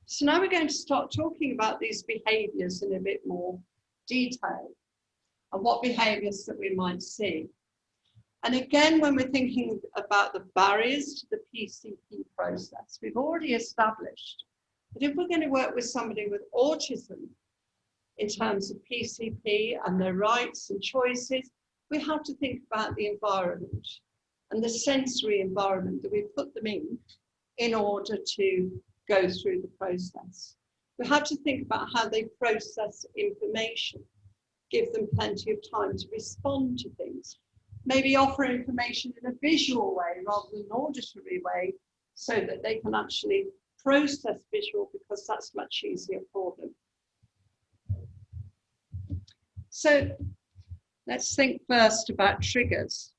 So now we're going to start talking about these behaviours in a bit more detail and what behaviours that we might see. And again, when we're thinking about the barriers to the PCP process, we've already established that if we're going to work with somebody with autism in terms of PCP and their rights and choices, we have to think about the environment and the sensory environment that we put them in order to go through the process. We have to think about how they process information, give them plenty of time to respond to things, maybe offer information in a visual way rather than an auditory way so that they can actually process visual because that's much easier for them. So let's think first about triggers.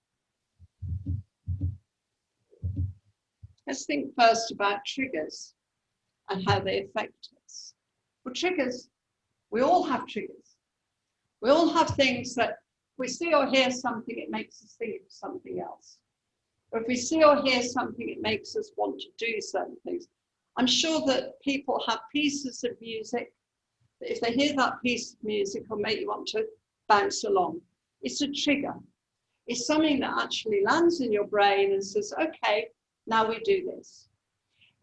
Let's think first about triggers and how they affect us. Well, triggers, we all have triggers. We all have things that if we see or hear something, it makes us think of something else. Or if we see or hear something, it makes us want to do certain things. I'm sure that people have pieces of music that if they hear that piece of music will make you want to bounce along. It's a trigger. It's something that actually lands in your brain and says, okay, now we do this.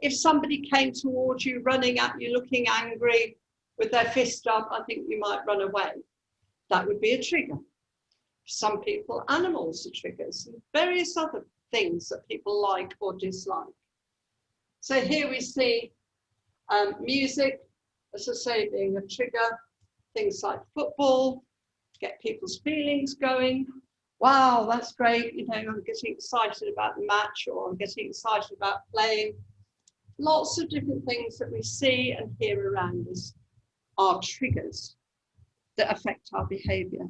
If somebody came towards you, running at you, looking angry with their fist up, I think you might run away. That would be a trigger. Some people, animals are triggers, and various other things that people like or dislike. So here we see music, as I say, being a trigger. Things like football, get people's feelings going. Wow, that's great. You know, I'm getting excited about the match, or I'm getting excited about playing. Lots of different things that we see and hear around us are triggers that affect our behaviour.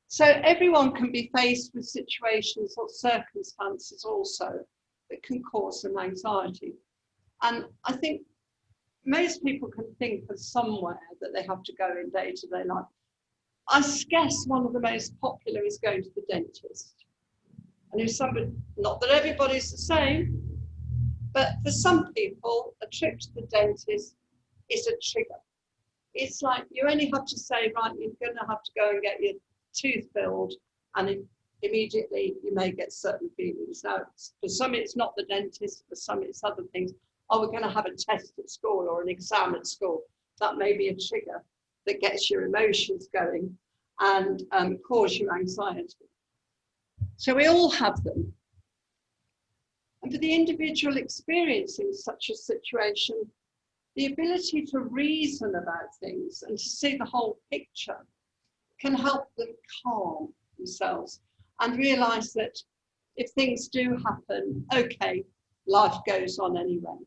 So everyone can be faced with situations or circumstances also that can cause them anxiety. And I think most people can think of somewhere that they have to go in day-to-day life. I guess one of the most popular is going to the dentist. And if somebody, not that everybody's the same, but for some people, a trip to the dentist is a trigger. It's like you only have to say, right, you're going to have to go and get your tooth filled, and immediately you may get certain feelings. Now, for some it's not the dentist, for some it's other things. Oh, we're going to have a test at school or an exam at school. That may be a trigger that gets your emotions going and cause you anxiety. So we all have them. And for the individual experiencing such a situation, the ability to reason about things and to see the whole picture can help them calm themselves and realise that if things do happen, okay, life goes on anyway.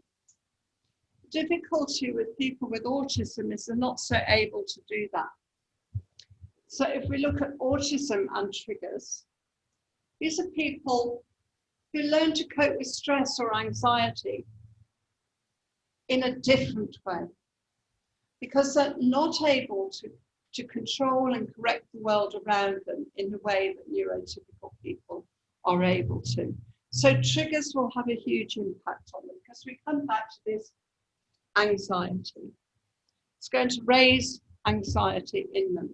The difficulty with people with autism is they're not so able to do that. So if we look at autism and triggers, these are people who learn to cope with stress or anxiety in a different way because they're not able to control and correct the world around them in the way that neurotypical people are able to. So triggers will have a huge impact on them because we come back to this anxiety. It's going to raise anxiety in them.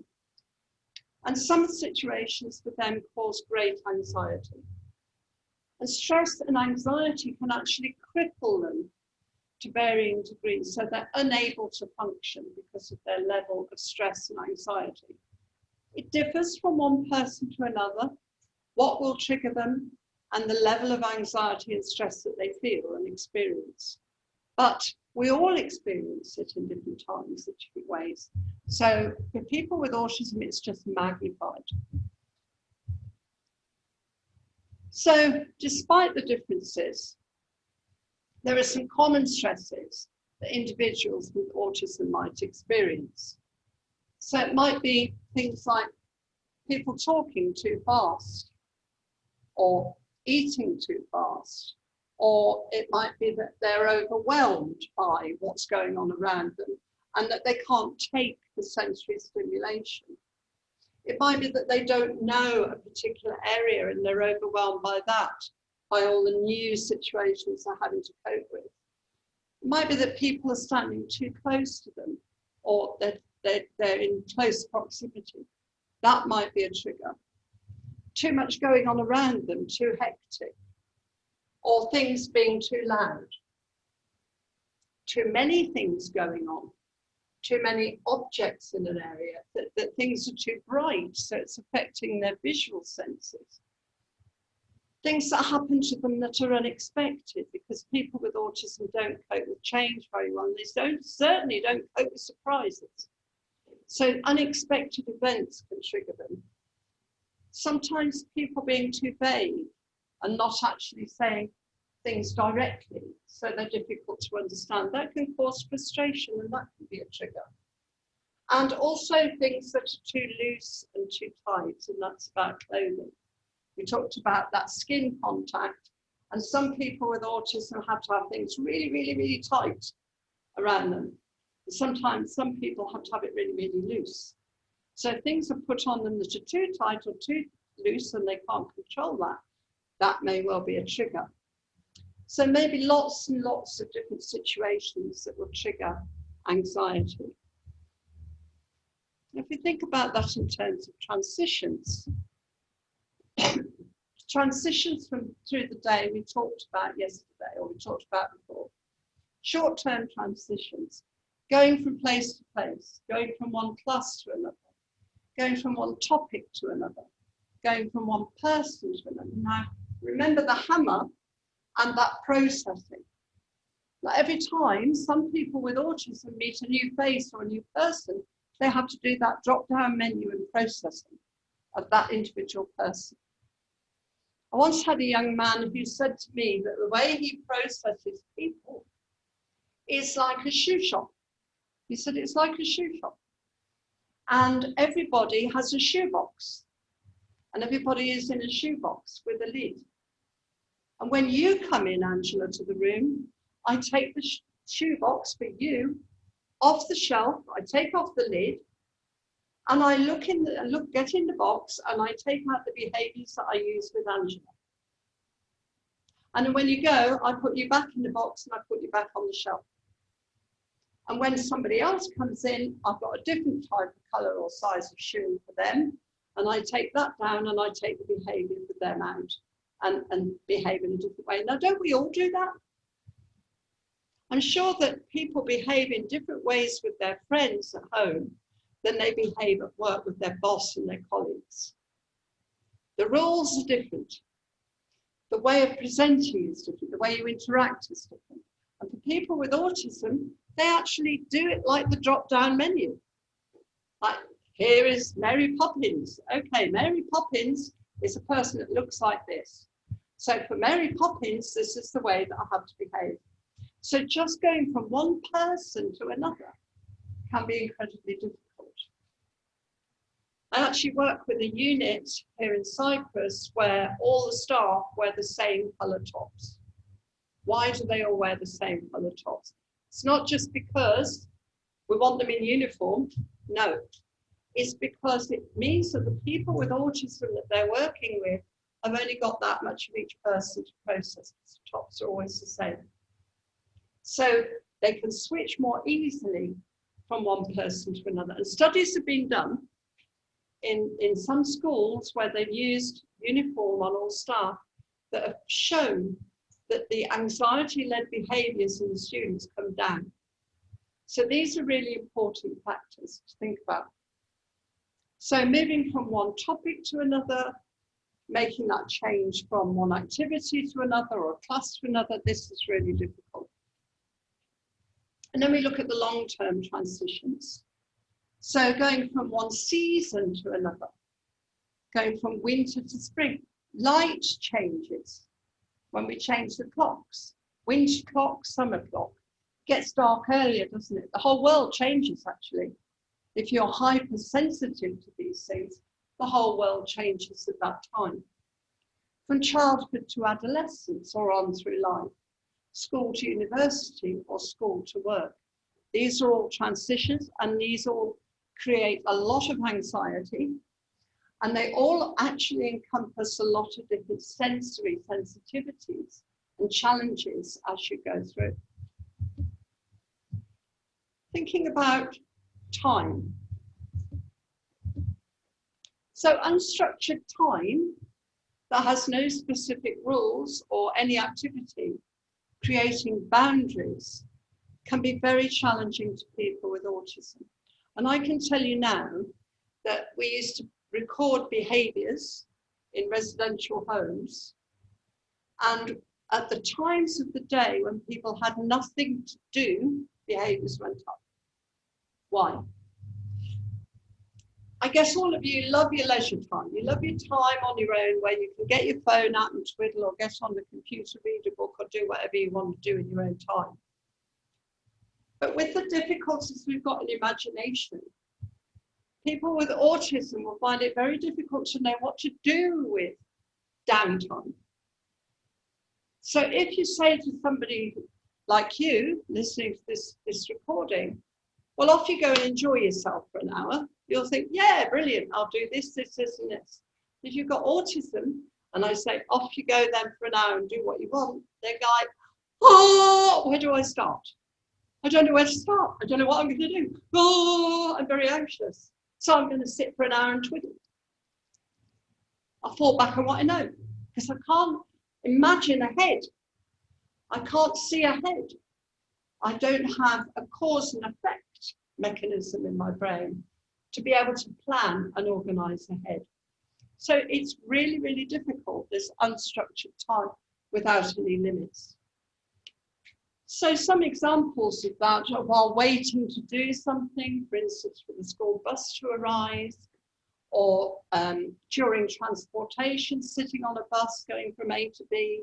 And some situations for them cause great anxiety. And stress and anxiety can actually cripple them to varying degrees, so they're unable to function because of their level of stress and anxiety. It differs from one person to another, what will trigger them, and the level of anxiety and stress that they feel and experience. But we all experience it in different times, in different ways. So for people with autism, it's just magnified. So despite the differences, there are some common stresses that individuals with autism might experience. So it might be things like people talking too fast, or eating too fast, or it might be that they're overwhelmed by what's going on around them and that they can't take the sensory stimulation. It might be that they don't know a particular area and they're overwhelmed by that, by all the new situations they're having to cope with. It Might be that people are standing too close to them, or they're in close proximity. That might be a trigger. Too much going on around them, too hectic, or things being too loud. Too many things going on, too many objects in an area, that things are too bright, so it's affecting their visual senses. Things that happen to them that are unexpected, because people with autism don't cope with change very well, and they certainly don't cope with surprises. So unexpected events can trigger them. Sometimes people being too vague and not actually saying things directly, so they're difficult to understand. That can cause frustration, and that can be a trigger. And also things that are too loose and too tight, and that's about clothing. We talked about that skin contact, and some people with autism have to have things really, really, really tight around them. Sometimes some people have to have it really, really loose. So if things are put on them that are too tight or too loose and they can't control that, that may well be a trigger. So maybe lots and lots of different situations that will trigger anxiety. If you think about that in terms of transitions, transitions through the day we talked about yesterday, or we talked about before. Short-term transitions, going from place to place, going from one class to another, going from one topic to another, going from one person to another. Now, remember the hammer and that processing. Like every time some people with autism meet a new face or a new person, they have to do that drop-down menu and processing of that individual person. I once had a young man who said to me that the way he processes people is like a shoe shop. He said it's like a shoe shop. And everybody has a shoebox. And everybody is in a shoebox with a lid. And when you come in, Angela, to the room, I take the shoebox for you off the shelf. I take off the lid, and I get in the box, and I take out the behaviours that I use with Angela. And then when you go, I put you back in the box and I put you back on the shelf. And when somebody else comes in, I've got a different type of colour or size of shoe for them, and I take that down and I take the behaviour for them out and behave in a different way. Now, don't we all do that? I'm sure that people behave in different ways with their friends at home than they behave at work with their boss and their colleagues. The rules are different. The way of presenting is different. The way you interact is different. And for people with autism, they actually do it like the drop-down menu. Like, here is Mary Poppins. Okay, Mary Poppins is a person that looks like this. So for Mary Poppins, this is the way that I have to behave. So just going from one person to another can be incredibly difficult. I actually work with a unit here in Cyprus where all the staff wear the same colour tops. Why do they all wear the same colour tops? It's not just because we want them in uniform. No, it's because it means that the people with autism that they're working with have only got that much of each person to process. The tops are always the same. So they can switch more easily from one person to another. And studies have been done in some schools where they've used uniform on all staff that have shown that the anxiety-led behaviours in the students come down. So these are really important factors to think about. So moving from one topic to another, making that change from one activity to another or a class to another, this is really difficult. And then we look at the long-term transitions. So going from one season to another, going from winter to spring, light changes when we change the clocks. Winter clock, summer clock. Gets dark earlier, doesn't it? The whole world changes, actually. If you're hypersensitive to these things, the whole world changes at that time. From childhood to adolescence or on through life, school to university or school to work. These are all transitions, and these all create a lot of anxiety, and they all actually encompass a lot of different sensory sensitivities and challenges as you go through. Thinking about time. So unstructured time that has no specific rules or any activity creating boundaries can be very challenging to people with autism. And I can tell you now that we used to record behaviours in residential homes, and at the times of the day when people had nothing to do, behaviours went up. Why? I guess all of you love your leisure time. You love your time on your own where you can get your phone out and twiddle or get on the computer, read a book or do whatever you want to do in your own time. But with the difficulties we've got in imagination, people with autism will find it very difficult to know what to do with downtime. So if you say to somebody like you listening to this recording, well, off you go and enjoy yourself for an hour, you'll think, yeah, brilliant, I'll do this, this, this, and this. If you've got autism, and I say, off you go then for an hour and do what you want, they're like, oh, where do I start? I don't know where to start. I don't know what I'm going to do. Oh, I'm very anxious. So I'm going to sit for an hour and twiddle. I'll fall back on what I know, because I can't imagine ahead. I can't see ahead. I don't have a cause and effect mechanism in my brain to be able to plan and organize ahead. So it's really, really difficult, this unstructured time without any limits. So some examples of that are while waiting to do something, for instance, for the school bus to arrive, or during transportation, sitting on a bus going from A to B,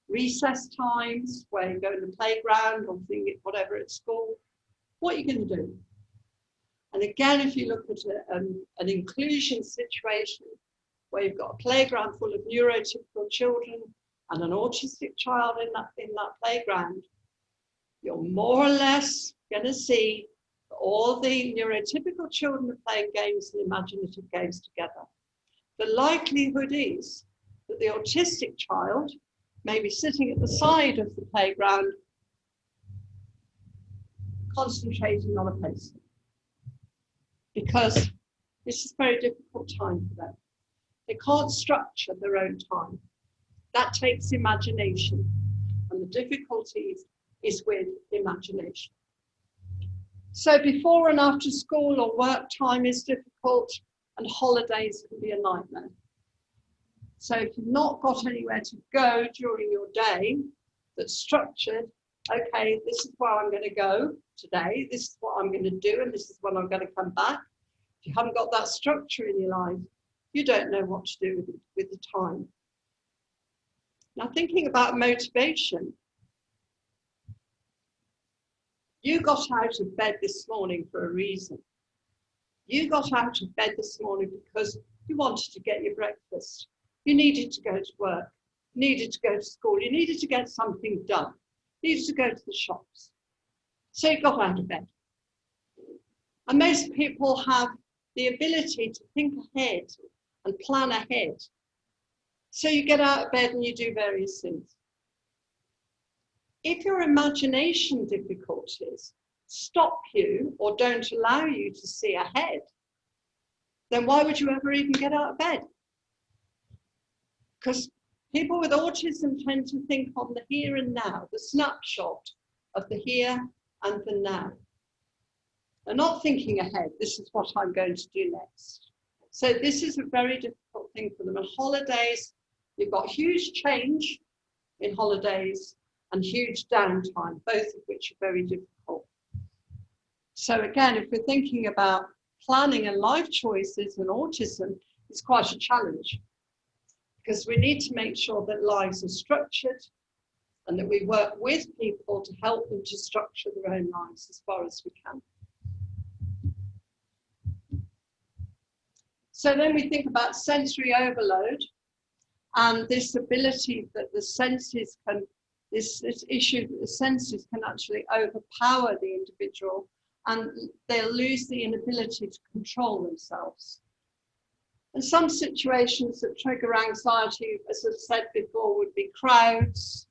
recess times where you go to the playground or whatever at school. What are you going to do? And again, if you look at an inclusion situation where you've got a playground full of neurotypical children and an autistic child in that playground, you're more or less going to see all the neurotypical children are playing games and imaginative games together. The likelihood is that the autistic child may be sitting at the side of the playground concentrating on a pencil, because this is a very difficult time for them. They can't structure their own time. That takes imagination, and the difficulty is with imagination. So before and after school or work time is difficult, and holidays can be a nightmare. So if you've not got anywhere to go during your day that's structured, okay, this is where I'm going to go today, this is what I'm going to do, and this is when I'm going to come back. If you haven't got that structure in your life, you don't know what to do with the time. Now, thinking about motivation, you got out of bed this morning for a reason. You got out of bed this morning because you wanted to get your breakfast. You needed to go to work, you needed to go to school, you needed to get something done, you needed to go to the shops. So you got out of bed. And most people have the ability to think ahead and plan ahead. So you get out of bed and you do various things. If your imagination difficulties stop you or don't allow you to see ahead, then why would you ever even get out of bed? Because people with autism tend to think on the here and now, the snapshot of the here and the now. They're not thinking ahead, this is what I'm going to do next. So this is a very difficult thing for them. And holidays, you've got huge change in holidays and huge downtime, both of which are very difficult. So again, if we're thinking about planning and life choices and autism, it's quite a challenge, because we need to make sure that lives are structured and that we work with people to help them to structure their own lives as far as we can. So then we think about sensory overload and this ability that the senses can, this issue that the senses can actually overpower the individual, and they'll lose the inability to control themselves. And some situations that trigger anxiety, as I've said before, would be crowds,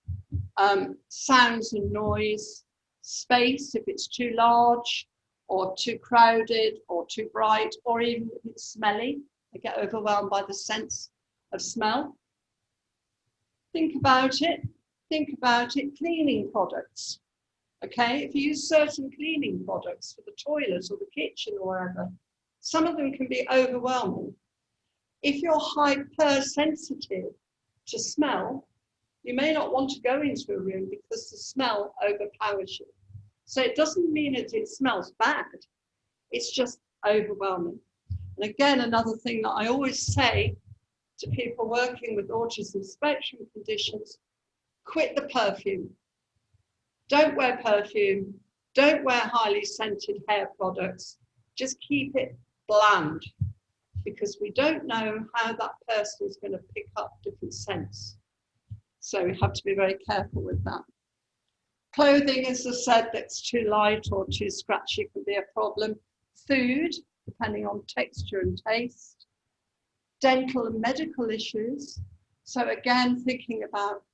sounds and noise, space, if it's too large or too crowded or too bright, or even if it's smelly, they get overwhelmed by the sense of smell. Think about it. Think about it. Cleaning products. Okay, if you use certain cleaning products for the toilet or the kitchen or wherever, some of them can be overwhelming. If you're hypersensitive to smell, you may not want to go into a room because the smell overpowers you. So it doesn't mean that it smells bad. It's just overwhelming. And again, another thing that I always say to people working with autism spectrum conditions, quit the perfume. Don't wear perfume. Don't wear highly scented hair products. Just keep it bland, because we don't know how that person is going to pick up different scents. So we have to be very careful with that. Clothing, as I said, that's too light or too scratchy can be a problem. Food, depending on texture and taste. Dental and medical issues. So again, thinking about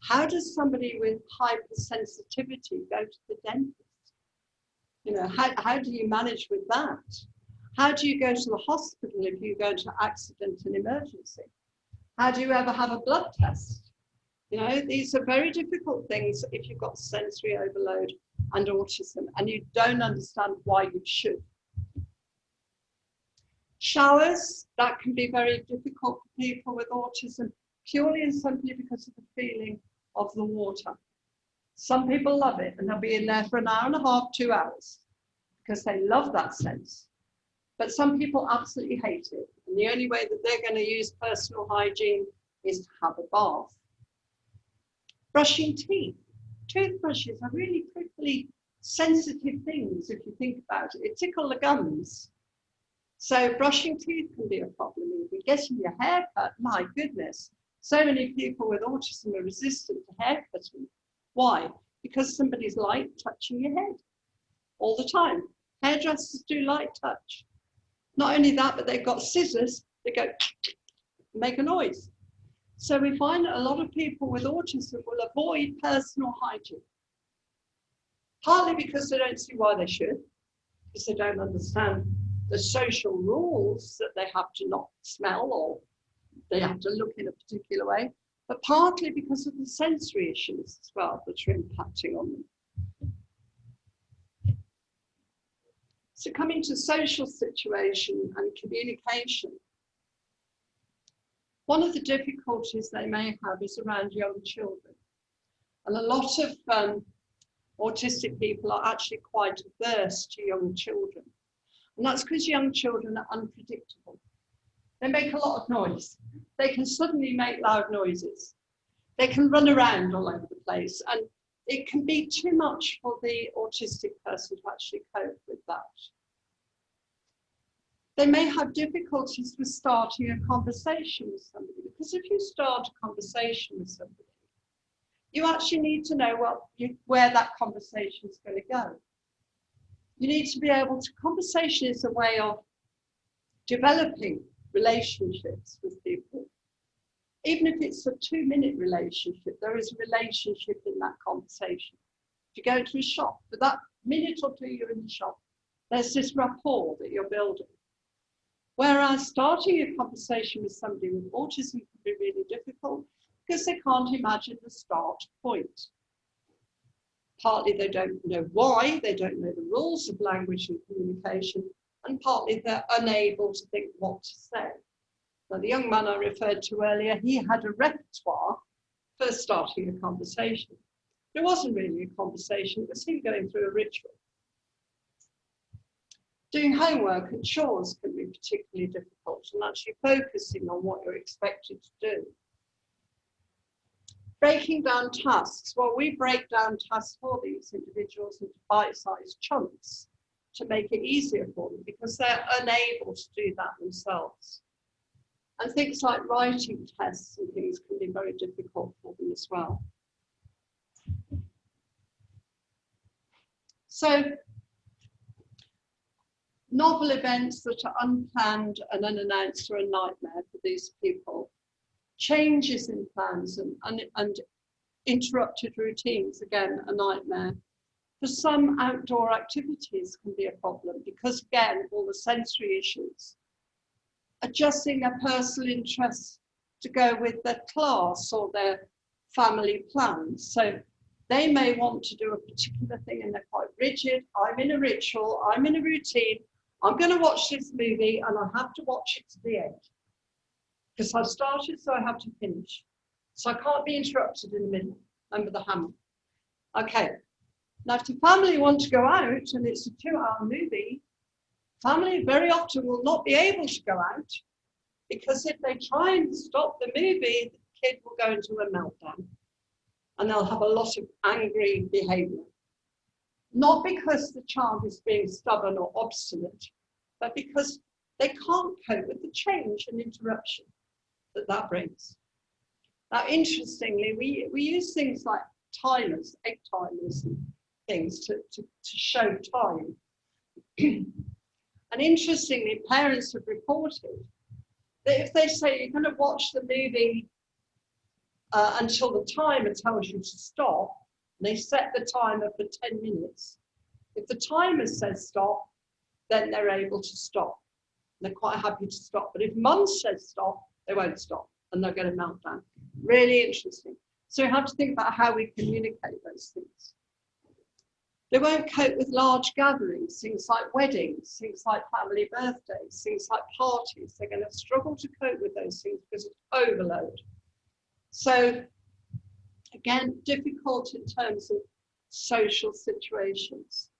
how does somebody with hypersensitivity go to the dentist? You know, how do you manage with that? How do you go to the hospital if you go to accident and emergency? How do you ever have a blood test? You know, these are very difficult things if you've got sensory overload and autism and you don't understand why you should. Showers, that can be very difficult for people with autism, purely and simply because of the feeling of the water. Some people love it and they'll be in there for an hour and a half, 2 hours, because they love that sense. But some people absolutely hate it. And the only way that they're going to use personal hygiene is to have a bath. Brushing teeth. Toothbrushes are really prickly, sensitive things if you think about it. It tickles the gums. So brushing teeth can be a problem. Even getting your hair cut, my goodness. So many people with autism are resistant to hair cutting. Why? Because somebody's light touching your head all the time. Hairdressers do light touch. Not only that, but they've got scissors that go make a noise. So we find that a lot of people with autism will avoid personal hygiene. Partly because they don't see why they should, because they don't understand the social rules that they have to not smell or they have to look in a particular way, but partly because of the sensory issues as well that are impacting on them. So coming to social situation and communication, one of the difficulties they may have is around young children. And a lot of autistic people are actually quite averse to young children. And that's because young children are unpredictable. They make a lot of noise. They can suddenly make loud noises. They can run around all over the place. And it can be too much for the autistic person to actually cope with that. They may have difficulties with starting a conversation with somebody, because if you start a conversation with somebody, you actually need to know where that conversation is going to go. You need to be able to, conversation is a way of developing relationships with people. Even if it's a 2-minute relationship, there is a relationship in that conversation. If you go to a shop, for that minute or two you're in the shop, there's this rapport that you're building. Whereas starting a conversation with somebody with autism can be really difficult because they can't imagine the start point. Partly they don't know why, they don't know the rules of language and communication, and partly they're unable to think what to say. Now, the young man I referred to earlier, he had a repertoire for starting a conversation. It wasn't really a conversation, it was him going through a ritual. Doing homework and chores can be particularly difficult, and actually focusing on what you're expected to do. Breaking down tasks. Well, we break down tasks for these individuals into bite-sized chunks to make it easier for them because they're unable to do that themselves. And things like writing tests and things can be very difficult for them as well. So, novel events that are unplanned and unannounced are a nightmare for these people. Changes in plans and interrupted routines, again, a nightmare. For some, outdoor activities can be a problem because, again, all the sensory issues. Adjusting their personal interests to go with their class or their family plans. So they may want to do a particular thing and they're quite rigid. I'm in a ritual, I'm in a routine, I'm going to watch this movie and I have to watch it to the end. Because I started, so I have to finish. So I can't be interrupted in the middle. Remember the hammer. Okay. Now, if the family want to go out and it's a 2-hour movie, family very often will not be able to go out because if they try and stop the movie, the kid will go into a meltdown and they'll have a lot of angry behavior. Not because the child is being stubborn or obstinate, but because they can't cope with the change and interruption that brings. Now, interestingly, we use things like timers, egg timers and things to show time. And interestingly, parents have reported that if they say you're going to watch the movie until the timer tells you to stop, they set the timer for 10 minutes. If the timer says stop, then they're able to stop. They're quite happy to stop. But if mum says stop, they won't stop and they're going to melt down. Really interesting. So you have to think about how we communicate those things. They won't cope with large gatherings, things like weddings, things like family birthdays, things like parties. They're going to struggle to cope with those things because it's overload. So again, difficult in terms of social situations.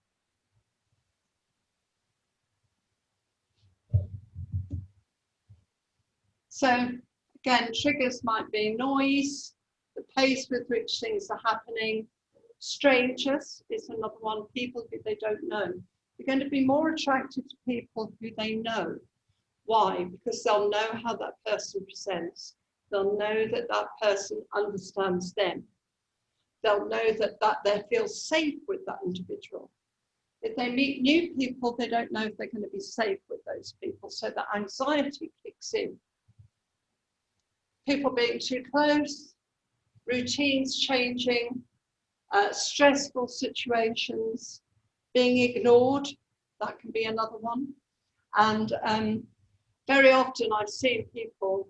So again, triggers might be noise, the pace with which things are happening. Strangers is another one, people who they don't know. They're going to be more attracted to people who they know. Why? Because they'll know how that person presents. They'll know that that person understands them. They'll know that they feel safe with that individual. If they meet new people, they don't know if they're going to be safe with those people. So the anxiety kicks in. People being too close, routines changing, stressful situations, being ignored, that can be another one. And very often I've seen people,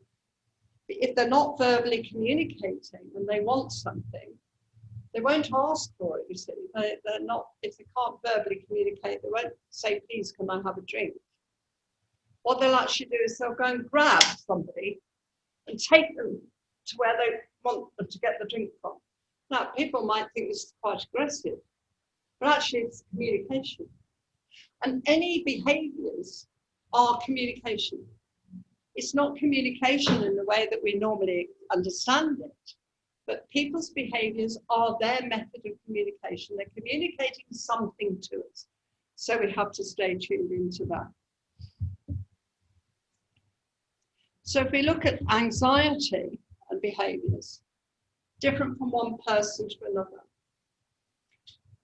if they're not verbally communicating and they want something, they won't ask for it, you see. They're not, if they can't verbally communicate, they won't say, please, can I have a drink? What they'll actually do is they'll go and grab somebody and take them to where they want them to get the drink from. Now, people might think this is quite aggressive, but actually it's communication. And any behaviours are communication. It's not communication in the way that we normally understand it, but people's behaviours are their method of communication. They're communicating something to us. So we have to stay tuned into that. So if we look at anxiety and behaviours, different from one person to another.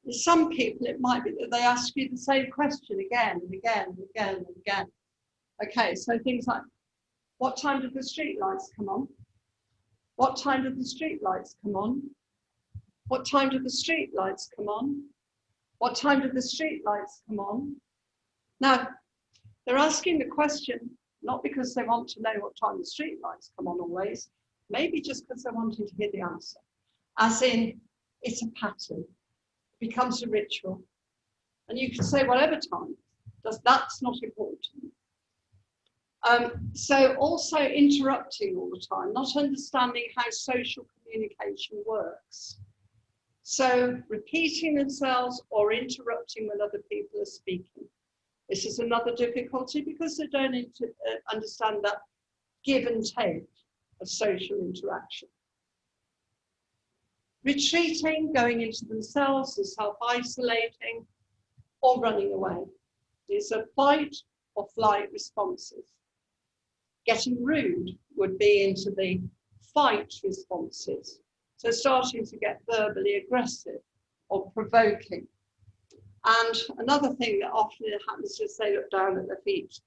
In some people, it might be that they ask you the same question again and again and again and again. Okay, so things like, what time did the street lights come on? What time did the street lights come on? What time did the street lights come on? What time did the street lights come on? Now, they're asking the question, not because they want to know what time the street lights come on always, maybe just because they're wanting to hear the answer. As in, it's a pattern, it becomes a ritual. And you can say whatever time, that's not important. So also interrupting all the time, not understanding how social communication works. So repeating themselves or interrupting when other people are speaking. This is another difficulty because they don't understand that give and take of social interaction. Retreating, going into themselves and self-isolating, or running away. These are fight or flight responses. Getting rude would be into the fight responses. So starting to get verbally aggressive or provoking. And another thing that often happens is they look down at their feet.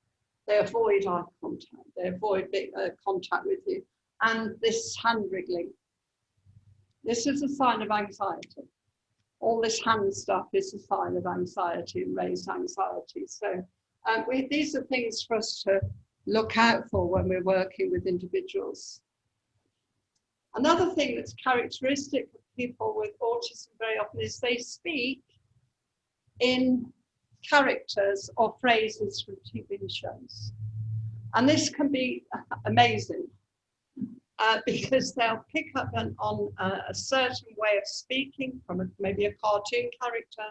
They avoid eye contact. They avoid contact with you. And this hand wriggling. This is a sign of anxiety. all this hand stuff is a sign of anxiety and raised anxiety. So these are things for us to look out for when we're working with individuals. Another thing that's characteristic of people with autism very often is they speak in characters or phrases from TV shows. And this can be amazing because they'll pick up on a certain way of speaking from maybe a cartoon character.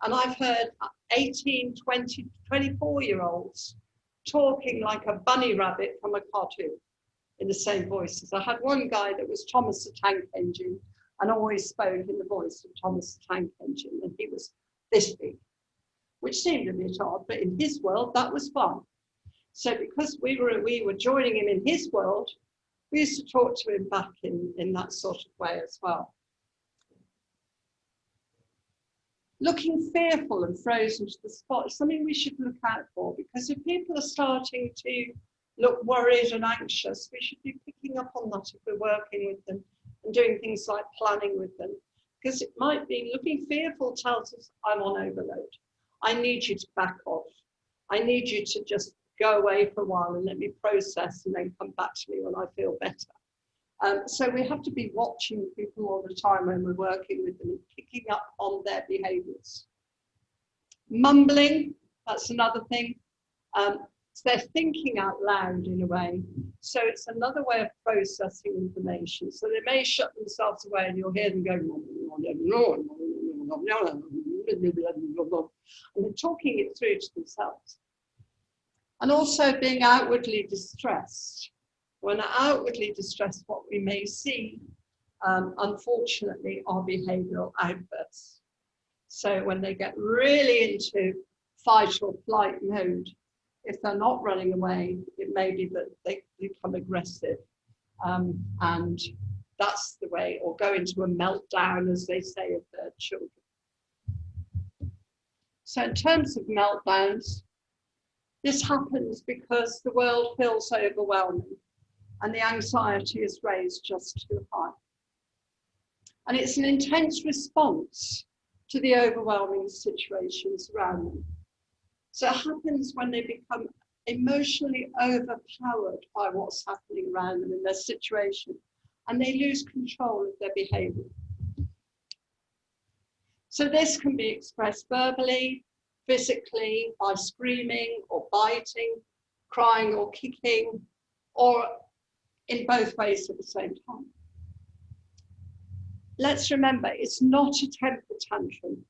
And I've heard 18, 20, 24-year-olds talking like a bunny rabbit from a cartoon in the same voices. I had one guy that was Thomas the Tank Engine and always spoke in the voice of Thomas the Tank Engine, and he was this big, which seemed a bit odd, but in his world, that was fun. So because we were joining him in his world, we used to talk to him back in that sort of way as well. Looking fearful and frozen to the spot is something we should look out for, because if people are starting to look worried and anxious, we should be picking up on that if we're working with them and doing things like planning with them. Because it might be looking fearful tells us, I'm on overload. I need you to back off. I need you to just go away for a while and let me process and then come back to me when I feel better. So we have to be watching people all the time when we're working with them and picking up on their behaviours. Mumbling, that's another thing. So they're thinking out loud in a way. So it's another way of processing information. So they may shut themselves away and you'll hear them going, and they're talking it through to themselves. And also being outwardly distressed. When outwardly distressed, what we may see, unfortunately, are behavioural outbursts. So when they get really into fight or flight mode, if they're not running away, it may be that they become aggressive. And that's the way, or go into a meltdown, as they say, of their children. So in terms of meltdowns, this happens because the world feels overwhelming and the anxiety is raised just too high. And it's an intense response to the overwhelming situations around them. So it happens when they become emotionally overpowered by what's happening around them in their situation, and they lose control of their behaviour. So this can be expressed verbally, physically, by screaming or biting, crying or kicking, or in both ways at the same time. Let's remember, it's not a temper tantrum.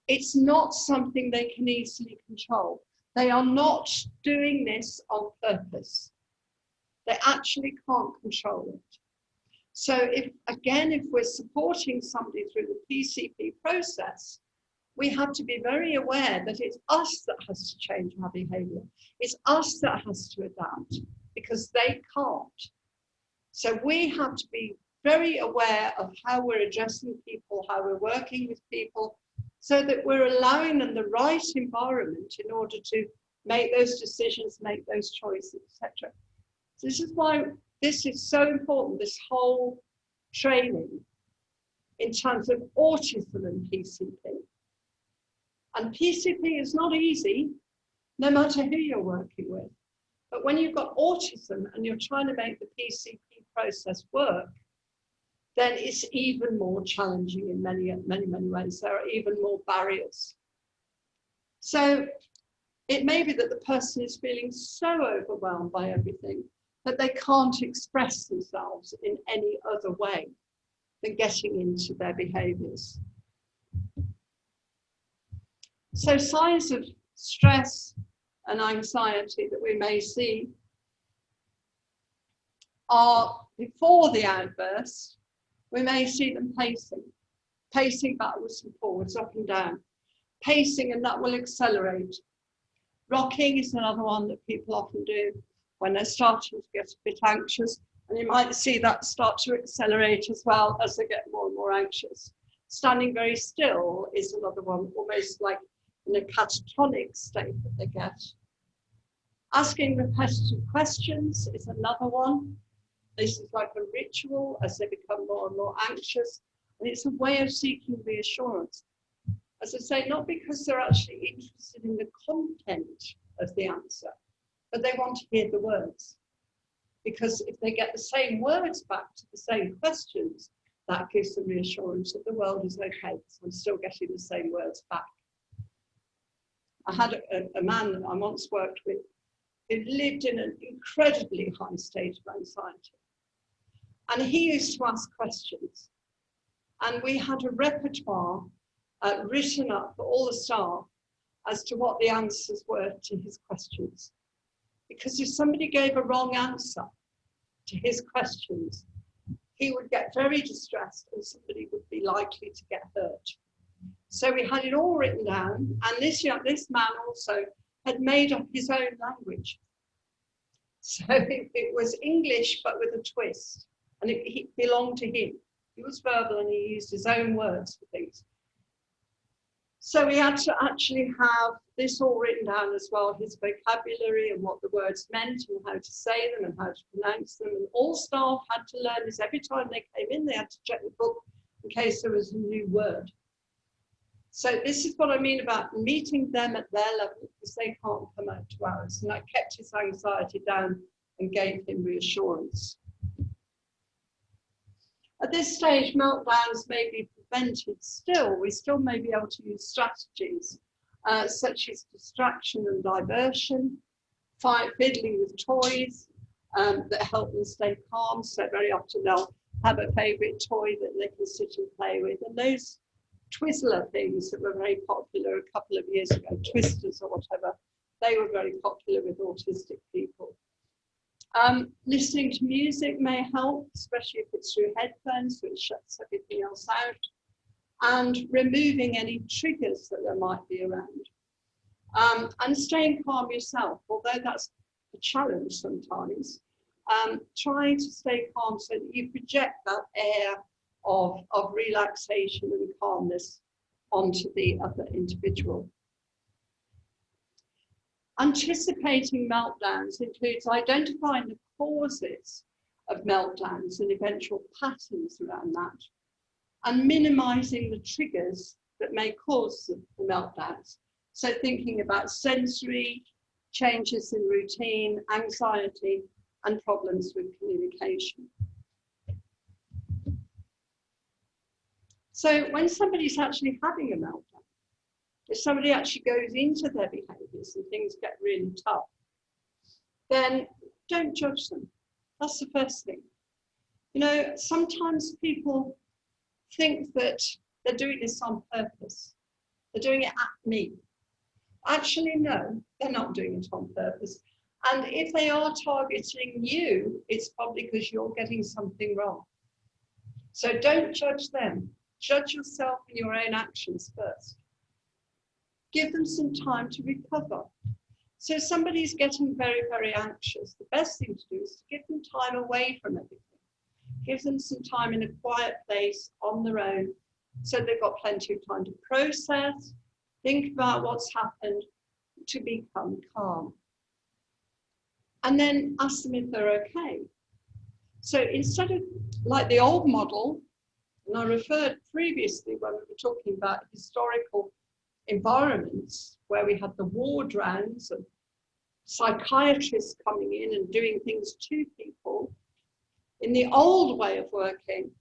It's not something they can easily control. They are not doing this on purpose. They actually can't control it. So if we're supporting somebody through the PCP process, we have to be very aware that it's us that has to change our behaviour. It's us that has to adapt, because they can't. So we have to be very aware of how we're addressing people, how we're working with people, so that we're allowing them the right environment in order to make those decisions, make those choices, etc. So this is why this is so important, this whole training in terms of autism and PCP. And PCP is not easy, no matter who you're working with. But when you've got autism and you're trying to make the PCP process work, then it's even more challenging in many ways. There are even more barriers. So it may be that the person is feeling so overwhelmed by everything that they can't express themselves in any other way than getting into their behaviours. So signs of stress and anxiety that we may see are before the outburst. We may see them pacing backwards and forwards, up and down, pacing, and that will accelerate. Rocking is another one that people often do when they're starting to get a bit anxious, and you might see that start to accelerate as well as they get more and more anxious. Standing very still is another one, almost like in a catatonic state that they get. Asking repetitive questions is another one. This is like a ritual as they become more and more anxious. And it's a way of seeking reassurance. As I say, not because they're actually interested in the content of the answer, but they want to hear the words. Because if they get the same words back to the same questions, that gives them reassurance that the world is okay, so I'm still getting the same words back. I had a man that I once worked with who lived in an incredibly high state of anxiety. And he used to ask questions. And we had a repertoire written up for all the staff as to what the answers were to his questions. Because if somebody gave a wrong answer to his questions, he would get very distressed and somebody would be likely to get hurt. So we had it all written down, and this man also had made up his own language. So it was English, but with a twist, and it belonged to him. He was verbal and he used his own words for things. So we had to actually have this all written down as well, his vocabulary and what the words meant and how to say them and how to pronounce them. And all staff had to learn this. Every time they came in, they had to check the book in case there was a new word. So this is what I mean about meeting them at their level, because they can't come out to ours. And that kept his anxiety down and gave him reassurance. At this stage, meltdowns may be prevented still. We still may be able to use strategies such as distraction and diversion, fiddling with toys that help them stay calm. So very often they'll have a favourite toy that they can sit and play with. And those Twizzler things that were very popular a couple of years ago, Twisters or whatever, they were very popular with autistic people. Listening to music may help, especially if it's through headphones, which shuts everything else out, and removing any triggers that there might be around. And staying calm yourself, although that's a challenge sometimes. Trying to stay calm so that you project that air of relaxation and calmness onto the other individual. Anticipating meltdowns includes identifying the causes of meltdowns and eventual patterns around that, and minimizing the triggers that may cause the meltdowns. So thinking about sensory changes in routine, anxiety, and problems with communication. So when somebody's actually having a meltdown, if somebody actually goes into their behaviours and things get really tough, then don't judge them. That's the first thing. You know, sometimes people think that they're doing this on purpose. They're doing it at me. Actually, no, they're not doing it on purpose. And if they are targeting you, it's probably because you're getting something wrong. So don't judge them. Judge yourself and your own actions first. Give them some time to recover. So if somebody's getting very, very anxious, the best thing to do is to give them time away from everything. Give them some time in a quiet place on their own, so they've got plenty of time to process, think about what's happened, to become calm. And then ask them if they're okay. So instead of like the old model, and I referred previously when we were talking about historical environments where we had the ward rounds and psychiatrists coming in and doing things to people. In the old way of working,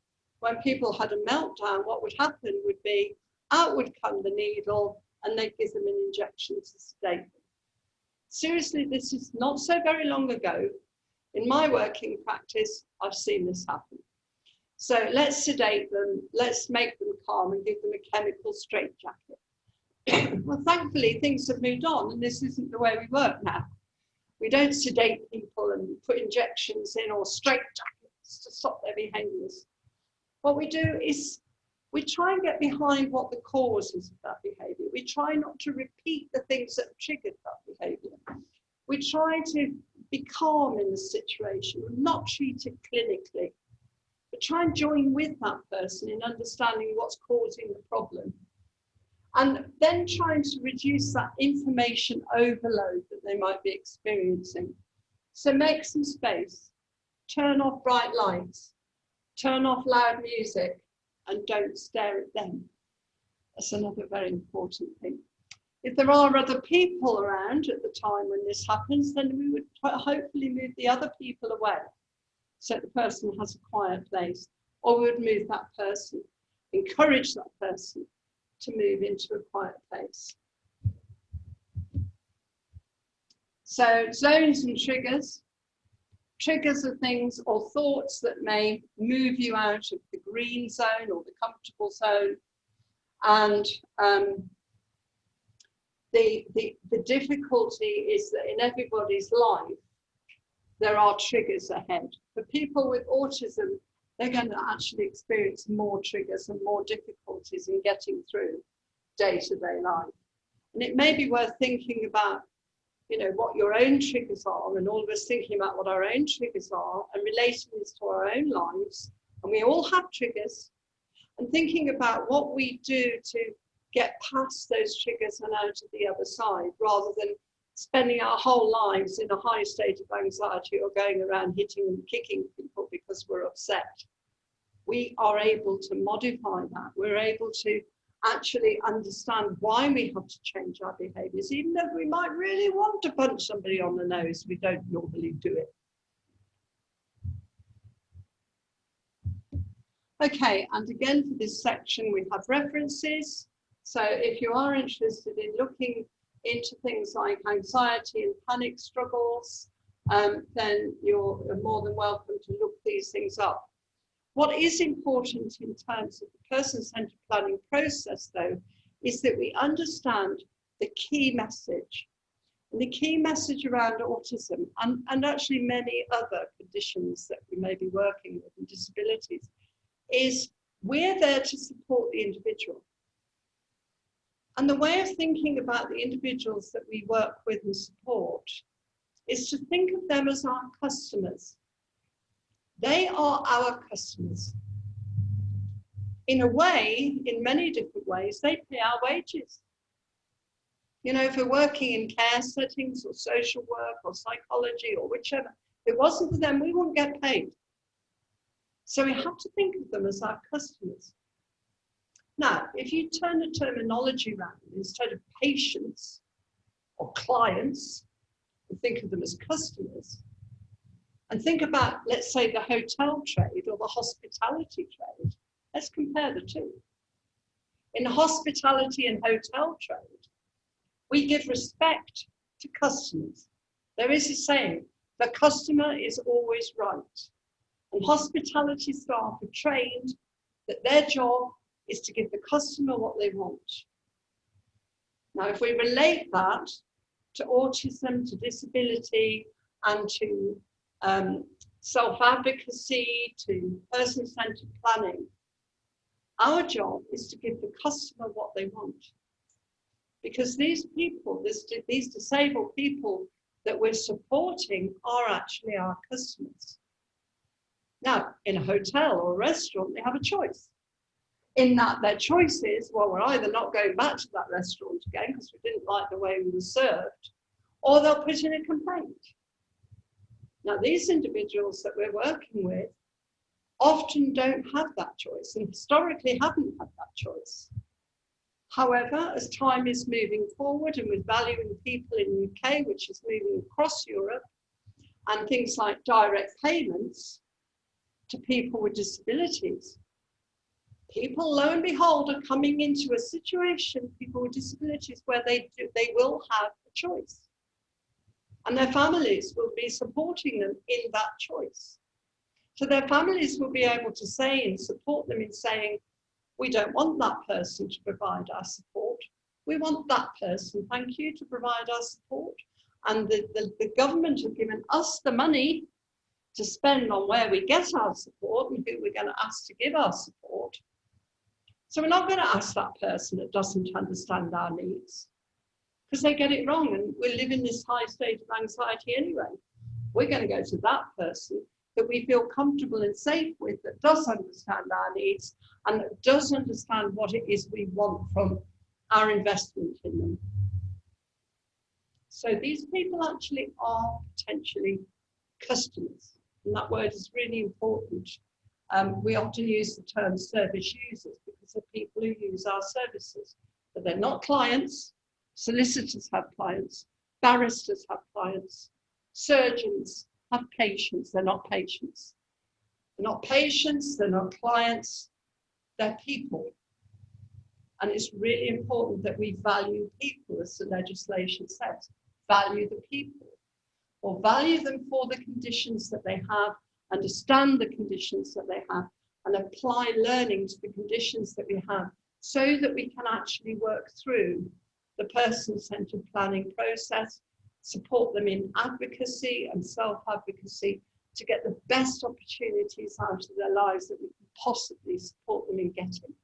when people had a meltdown, what would happen would be out would come the needle and they'd give them an injection to sedate them. Seriously, this is not so very long ago. In my working practice, I've seen this happen. So let's sedate them, let's make them calm and give them a chemical straitjacket. Well, thankfully, things have moved on and this isn't the way we work now. We don't sedate people and put injections in or straitjackets to stop their behaviours. What we do is we try and get behind what the cause is of that behaviour. We try not to repeat the things that triggered that behaviour. We try to be calm in the situation and not treat it clinically, but try and join with that person in understanding what's causing the problem. And then trying to reduce that information overload that they might be experiencing. So make some space, turn off bright lights, turn off loud music, and don't stare at them. That's another very important thing. If there are other people around at the time when this happens, then we would hopefully move the other people away so the person has a quiet place, or we would move that person, encourage that person to move into a quiet place. So zones and triggers. Triggers are things or thoughts that may move you out of the green zone or the comfortable zone. And the difficulty is that in everybody's life, there are triggers ahead. For people with autism, they're going to actually experience more triggers and more difficulties in getting through day-to-day life. And it may be worth thinking about, what your own triggers are, and all of us thinking about what our own triggers are and relating this to our own lives. And we all have triggers, and thinking about what we do to get past those triggers and out of the other side, rather than spending our whole lives in a high state of anxiety or going around hitting and kicking people because we're upset. We are able to modify that. We're able to actually understand why we have to change our behaviors, even though we might really want to punch somebody on the nose. We don't normally do it. Okay, and again for this section we have references. So if you are interested in looking into things like anxiety and panic struggles, then you're more than welcome to look these things up. What is important in terms of the person-centered planning process, though, is that we understand the key message. And the key message around autism, and actually many other conditions that we may be working with and disabilities, is we're there to support the individual. And the way of thinking about the individuals that we work with and support is to think of them as our customers. They are our customers. In a way, in many different ways, they pay our wages. If we're working in care settings or social work or psychology or whichever, if it wasn't for them, we wouldn't get paid. So we have to think of them as our customers. Now, if you turn the terminology around, instead of patients or clients, and think of them as customers, and think about, let's say, the hotel trade or the hospitality trade. Let's compare the two. In the hospitality and hotel trade, we give respect to customers. There is a saying, the customer is always right. And hospitality staff are trained that their job is to give the customer what they want. Now, if we relate that to autism, to disability, and to self-advocacy, to person-centered planning, our job is to give the customer what they want. Because these people, these disabled people that we're supporting are actually our customers. Now, in a hotel or a restaurant, they have a choice. In that their choice is, well, we're either not going back to that restaurant again because we didn't like the way we were served, or they'll put in a complaint. Now, these individuals that we're working with often don't have that choice and historically haven't had that choice. However, as time is moving forward and with valuing people in the UK, which is moving across Europe, and things like direct payments to people with disabilities, people, lo and behold, are coming into a situation, people with disabilities, where they will have a choice. And their families will be supporting them in that choice. So their families will be able to say and support them in saying, we don't want that person to provide our support. We want that person, thank you, to provide our support. And the government have given us the money to spend on where we get our support and who we're going to ask to give our support. So we're not going to ask that person that doesn't understand our needs, because they get it wrong and we live in this high state of anxiety anyway. We're going to go to that person that we feel comfortable and safe with, that does understand our needs and that does understand what it is we want from our investment in them. So these people actually are potentially customers, and that word is really important We often use the term service users because they're people who use our services, but they're not clients. Solicitors have clients, barristers have clients, surgeons have patients. They're not patients. They're not patients, they're not clients, they're people. And it's really important that we value people, as the legislation says. Value the people, or value them for the conditions that they have, understand the conditions that they have, and apply learning to the conditions that we have, so that we can actually work through the person-centered planning process, support them in advocacy and self-advocacy to get the best opportunities out of their lives that we can possibly support them in getting.